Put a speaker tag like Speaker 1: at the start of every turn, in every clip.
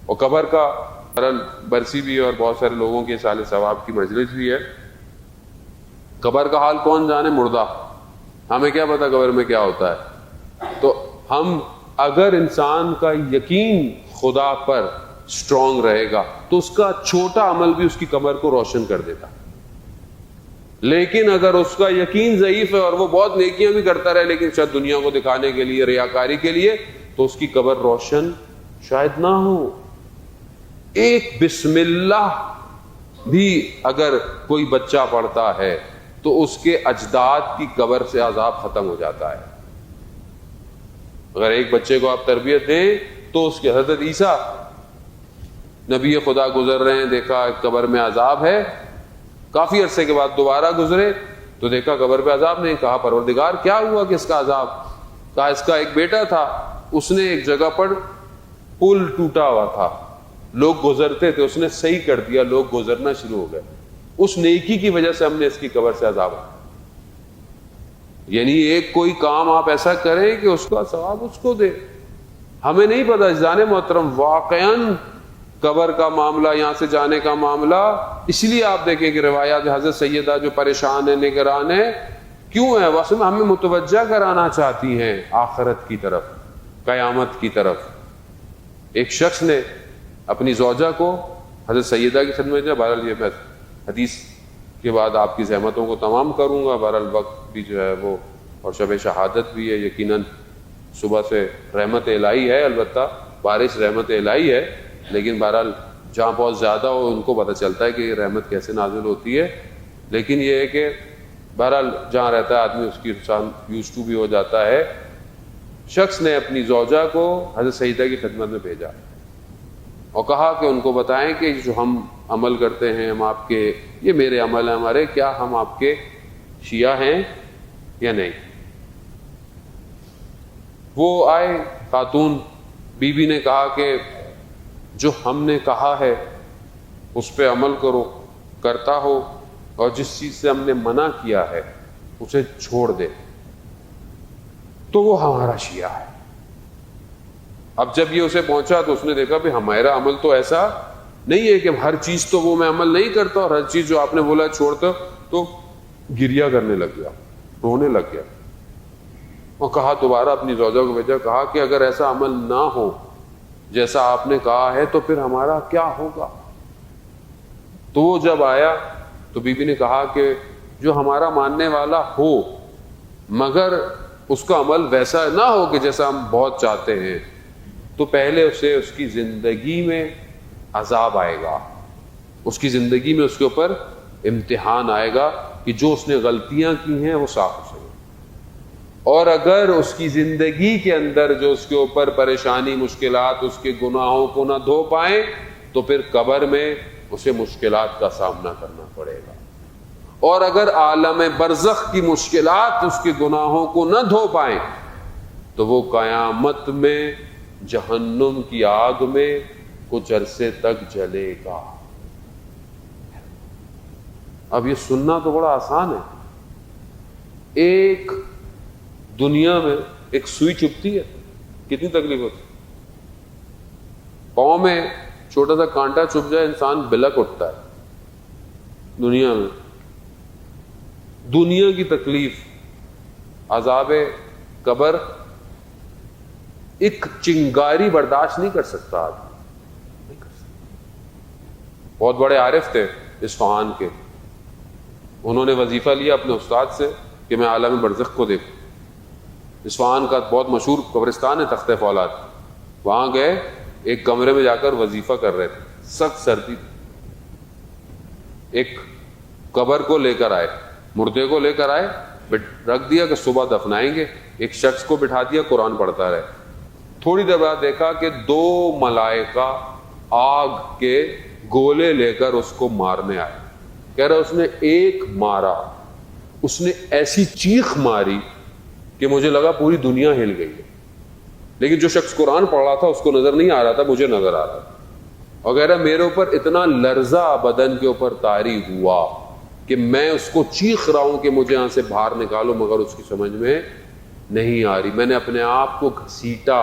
Speaker 1: اور قبر کا برسی بھی ہے اور بہت سارے لوگوں کے سال ثواب کی مجلس بھی ہے. قبر کا حال کون جانے، مردہ، ہمیں کیا پتا قبر میں کیا ہوتا ہے. تو ہم اگر انسان کا یقین خدا پر اسٹرانگ رہے گا تو اس کا چھوٹا عمل بھی اس کی قبر کو روشن کر دیتا. لیکن اگر اس کا یقین ضعیف ہے اور وہ بہت نیکیاں بھی کرتا رہے لیکن شاید دنیا کو دکھانے کے لیے، ریاکاری کے لیے، تو اس کی قبر روشن شاید نہ ہو. ایک بسم اللہ بھی اگر کوئی بچہ پڑھتا ہے تو اس کے اجداد کی قبر سے عذاب ختم ہو جاتا ہے. اگر ایک بچے کو آپ تربیت دیں تو اس کے حضرت عیسیٰ نبی خدا گزر رہے ہیں، دیکھا قبر میں عذاب ہے، کافی عرصے کے بعد دوبارہ گزرے تو دیکھا قبر پہ عذاب نہیں. کہا پروردگار کیا ہوا کہ اس کا عذاب؟ کہا اس کا ایک بیٹا تھا، اس نے ایک جگہ پر پل ٹوٹا ہوا تھا، لوگ گزرتے تھے، اس نے صحیح کر دیا، لوگ گزرنا شروع ہو گئے، اس نیکی کی وجہ سے ہم نے اس کی قبر سے عذاب. یعنی ایک کوئی کام آپ ایسا کریں کہ اس کا ثواب اس کو دے. ہمیں نہیں پتا جانے محترم، واقعاً قبر کا معاملہ، یہاں سے جانے کا معاملہ، اس لیے آپ دیکھیں کہ روایات حضرت سیدہ جو پریشان ہے، نگران ہے، کیوں ہے؟ واسطے میں ہمیں متوجہ کرانا چاہتی ہیں آخرت کی طرف، قیامت کی طرف. ایک شخص نے اپنی زوجہ کو حضرت سیدہ کی خدمت میں، بہرحال یہ میں حدیث کے بعد آپ کی زحمتوں کو تمام کروں گا، بہرحال وقت بھی جو ہے وہ اور شب شہادت بھی ہے، یقیناً صبح سے رحمت الہی ہے، البتہ بارش رحمت الہی ہے، لیکن بہرحال جہاں بہت زیادہ ہو ان کو پتہ چلتا ہے کہ یہ رحمت کیسے نازل ہوتی ہے. لیکن یہ ہے کہ بہرحال جہاں رہتا ہے آدمی اس کی انسان یوز ٹو بھی ہو جاتا ہے. شخص نے اپنی زوجہ کو حضرت سیدہ کی خدمت میں بھیجا اور کہا کہ ان کو بتائیں کہ جو ہم عمل کرتے ہیں، ہم آپ کے، یہ میرے عمل ہیں ہمارے، کیا ہم آپ کے شیعہ ہیں یا نہیں؟ وہ آئے، خاتون بی بی نے کہا کہ جو ہم نے کہا ہے اس پہ عمل کرو، کرتا ہو، اور جس چیز سے ہم نے منع کیا ہے اسے چھوڑ دے تو وہ ہمارا شیعہ ہے. اب جب یہ اسے پہنچا تو اس نے دیکھا کہ ہمارا عمل تو ایسا نہیں ہے کہ ہر چیز تو وہ میں عمل نہیں کرتا اور ہر چیز جو آپ نے بولا چھوڑتا، تو گریا کرنے لگ گیا، رونے لگ گیا. اور کہا دوبارہ اپنی زوجہ کو بھیجا، کہا کہ اگر ایسا عمل نہ ہو جیسا آپ نے کہا ہے تو پھر ہمارا کیا ہوگا؟ تو وہ جب آیا تو بی بی نے کہا کہ جو ہمارا ماننے والا ہو مگر اس کا عمل ویسا نہ ہو کہ جیسا ہم بہت چاہتے ہیں، تو پہلے اسے اس کی زندگی میں عذاب آئے گا، اس کی زندگی میں اس کے اوپر امتحان آئے گا کہ جو اس نے غلطیاں کی ہیں وہ صاف ہو سکے. اور اگر اس کی زندگی کے اندر جو اس کے اوپر پریشانی، مشکلات، اس کے گناہوں کو نہ دھو پائیں تو پھر قبر میں اسے مشکلات کا سامنا کرنا پڑے گا. اور اگر عالم برزخ کی مشکلات اس کے گناہوں کو نہ دھو پائیں تو وہ قیامت میں جہنم کی آگ میں کچھ عرصے تک جلے گا. اب یہ سننا تو بڑا آسان ہے. ایک دنیا میں ایک سوئی چبھتی ہے کتنی تکلیف ہوتی ہے. پاؤں میں چھوٹا سا کانٹا چبھ جائے انسان بلک اٹھتا ہے. دنیا میں دنیا کی تکلیف، عذاب قبر، ایک چنگاری برداشت نہیں کر سکتا آدمی، نہیں کر سکتا. بہت بڑے عارف تھے اصفہان کے، انہوں نے وظیفہ لیا اپنے استاد سے کہ میں عالم برزخ کو دیکھوں. اصفہان کا بہت مشہور قبرستان ہے تختِ فولاد، وہاں گئے، ایک کمرے میں جا کر وظیفہ کر رہے تھے، سخت سردی. ایک قبر کو لے کر آئے، مردے کو لے کر آئے، رکھ دیا کہ صبح دفنائیں گے. ایک شخص کو بٹھا دیا قرآن پڑھتا رہے. تھوڑی دیر بعد دیکھا کہ 2 ملائکہ آگ کے گولے لے کر اس کو مارنے آئے. کہہ رہا اس نے ایک مارا، اس نے ایسی چیخ ماری کہ مجھے لگا پوری دنیا ہل گئی ہے. لیکن جو شخص قرآن پڑھ رہا تھا اس کو نظر نہیں آ رہا تھا، مجھے نظر آ رہا تھا. اور کہہ رہا میرے اوپر اتنا لرزہ بدن کے اوپر طاری ہوا کہ میں اس کو چیخ رہا ہوں کہ مجھے یہاں سے باہر نکالو، مگر اس کی سمجھ میں نہیں آ رہی. میں نے اپنے آپ کو گھسیٹا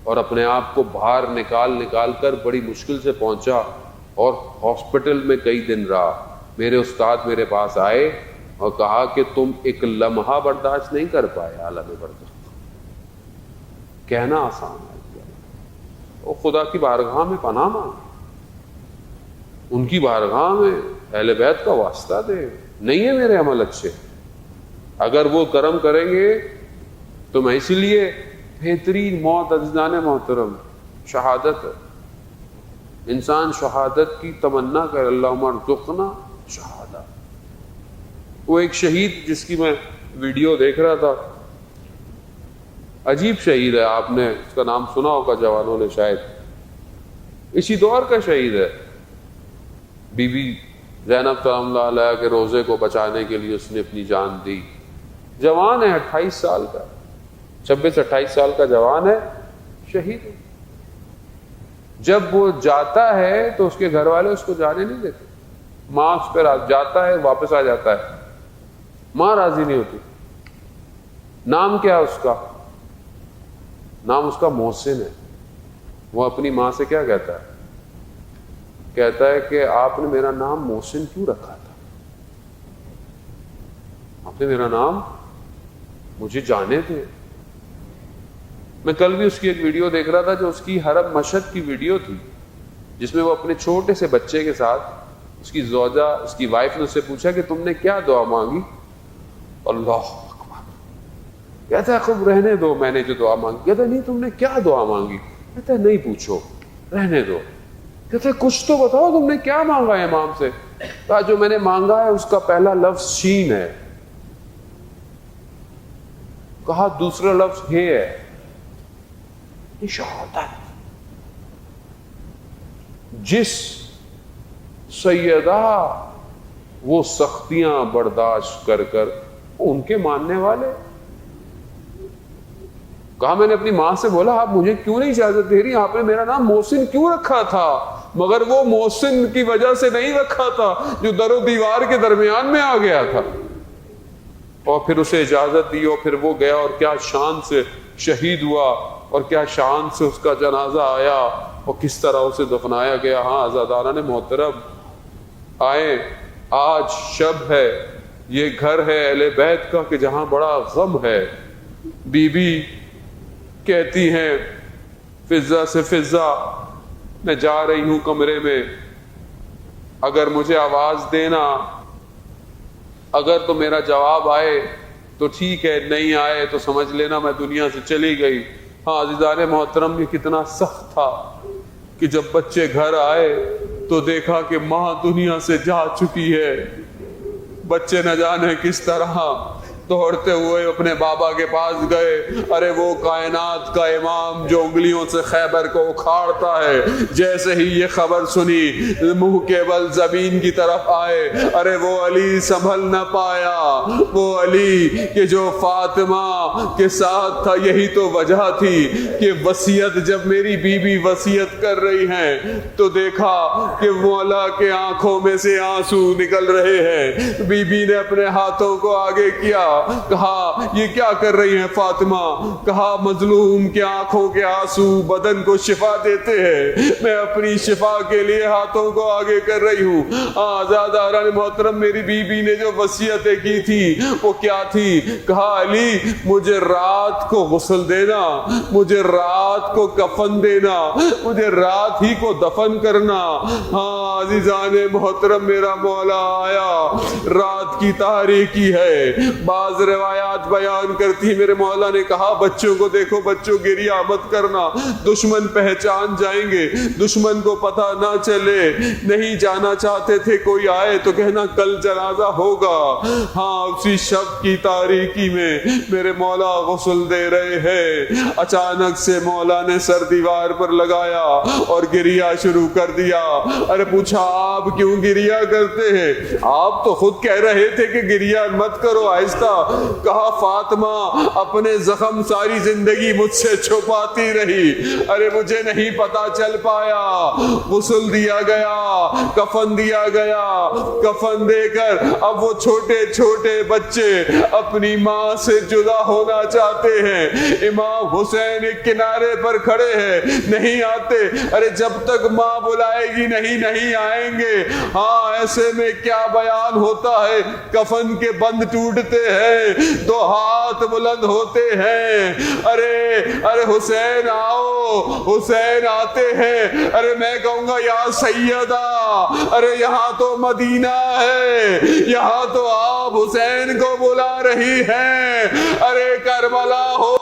Speaker 1: اور اپنے آپ کو باہر نکال کر بڑی مشکل سے پہنچا اور ہاسپٹل میں کئی دن رہا. میرے استاد میرے پاس آئے اور کہا کہ تم ایک لمحہ برداشت نہیں کر پائے عالم برزخ. کہنا آسان ہے اور خدا کی بارگاہ میں پناہ مانگے, ان کی بارگاہ میں اہل بیت کا واسطہ دے. نہیں ہے میرے عمل اچھے, اگر وہ کرم کریں گے تو میں اسی لیے بہترین موت عزیزان محترم شہادت ہے. انسان شہادت کی تمنا کر, اللہم ارزقنا شہادت. وہ ایک شہید جس کی میں ویڈیو دیکھ رہا تھا, عجیب شہید ہے, آپ نے اس کا نام سنا ہوگا جوانوں نے شاید, اسی دور کا شہید ہے. بی بی زینب سلام اللہ علیہ کے روزے کو بچانے کے لیے اس نے اپنی جان دی. جوان ہے, 28 سال کا, 26-28 سال کا جوان ہے, شہید ہے. جب وہ جاتا ہے تو اس کے گھر والے اس کو جانے نہیں دیتے. ماں اس پہ جاتا ہے, واپس آ جاتا ہے, ماں راضی نہیں ہوتی. نام کیا ہے اس کا؟ نام اس کا محسن ہے. وہ اپنی ماں سے کیا کہتا ہے؟ کہتا ہے کہ آپ نے میرا نام محسن کیوں رکھا تھا؟ آپ نے میرا نام مجھے جانے تھے. میں کل بھی اس کی ایک ویڈیو دیکھ رہا تھا جو اس کی حرم مشہد کی ویڈیو تھی, جس میں وہ اپنے چھوٹے سے بچے کے ساتھ, اس کی زوجہ, اس کی وائف نے اس سے پوچھا کہ تم نے کیا دعا مانگی؟ اللہ اکبر. کہتا ہے خب رہنے دو, میں نے جو دعا مانگی. کہتا ہے نہیں, تم نے کیا دعا مانگی؟ کہتا ہے نہیں پوچھو, رہنے دو. کہتا ہے کچھ تو بتاؤ, تم نے کیا مانگا ہے امام سے؟ کہا جو میں نے مانگا ہے اس کا پہلا لفظ شین ہے. کہا دوسرا لفظ ہے شہادت. جس سیدہ وہ سختیاں برداشت کر ان کے ماننے والے. کہا میں نے اپنی ماں سے بولا آپ مجھے کیوں نہیں اجازت دے رہی, آپ نے میرا نام محسن کیوں رکھا تھا؟ مگر وہ محسن کی وجہ سے نہیں رکھا تھا جو در و دیوار کے درمیان میں آ گیا تھا. اور پھر اسے اجازت دی اور پھر وہ گیا اور کیا شان سے شہید ہوا اور کیا شان سے اس کا جنازہ آیا اور کس طرح اسے دفنایا گیا. ہاں عزیزان محترم, آئے آج شب ہے, یہ گھر ہے اہل بیت کا کہ جہاں بڑا غم ہے. بی بی کہتی ہیں فضا سے فضا میں جا رہی ہوں کمرے میں, اگر مجھے آواز دینا, اگر تو میرا جواب آئے تو ٹھیک ہے, نہیں آئے تو سمجھ لینا میں دنیا سے چلی گئی. ہاں عزیزان محترم, یہ کتنا سخت تھا کہ جب بچے گھر آئے تو دیکھا کہ ماں دنیا سے جا چکی ہے. بچے نہ جانے کس طرح دوڑتے ہوئے اپنے بابا کے پاس گئے. ارے وہ کائنات کا امام جو انگلیوں سے خیبر کو اکھاڑتا ہے, جیسے ہی یہ خبر سنی منہ کے بل زمین کی طرف آئے. ارے وہ علی سنبھل نہ پایا, وہ علی کہ جو فاطمہ کے ساتھ تھا. یہی تو وجہ تھی کہ وصیت, جب میری بیوی وصیت کر رہی ہیں تو دیکھا کہ مولا کے آنکھوں میں سے آنسو نکل رہے ہیں. بیوی نے اپنے ہاتھوں کو آگے کیا, کہا یہ کیا کر رہی ہیں فاطمہ؟ کہا مظلوم کے آنکھوں کے آنسو بدن کو شفا دیتے ہیں, میں اپنی شفا کے لیے ہاتھوں کو آگے کر رہی ہوں. آزاداران محترم, میری بیوی نے جو وصیتیں کی تھی وہ کیا تھی؟ کہا علی مجھے رات کو غسل دینا, مجھے رات کو کفن دینا, مجھے رات ہی کو دفن کرنا. ہاں عزیزان محترم, میرا مولا آیا, رات کی تاریکی ہے. بعض روایات بیان کرتی, میرے مولا نے کہا بچوں کو دیکھو, بچوں گریہ مت کرنا, دشمن پہچان جائیں گے, دشمن کو پتہ نہ چلے. نہیں جانا چاہتے تھے, کوئی آئے تو کہنا کل جنازہ ہوگا. ہاں اسی شب کی تاریکی میں میرے مولا غسل دے رہے ہیں. اچانک سے مولا نے سر دیوار پر لگایا اور گریہ شروع کر دیا. ارے پوچھا آپ کیوں گریہ کرتے ہیں؟ آپ تو خود کہہ رہے تھے کہ گریہ مت کرو, آہستہ کہا فاطمہ اپنے زخم ساری زندگی مجھ سے چھپاتی رہی، ارے مجھے نہیں پتا چل پایا۔ غسل دیا گیا، کفن دیا گیا، کفن دے کر اب وہ چھوٹے چھوٹے بچے اپنی ماں سے جدا ہونا چاہتے ہیں۔ امام حسین ایک کنارے پر کھڑے ہیں، نہیں آتے، ارے جب تک ماں بلائے گی نہیں آئیں گے۔ ہاں ایسے میں کیا بیان ہوتا ہے، کفن کے بند ٹوٹتے ہیں، دو ہاتھ بلند ہوتے ہیں، ارے حسین آؤ، حسین آتے ہیں، ارے میں کہوں گا یا سیدہ، ارے یہاں تو مدینہ ہے، یہاں تو آپ حسین کو بلا رہی ہیں، ارے کربلا ہو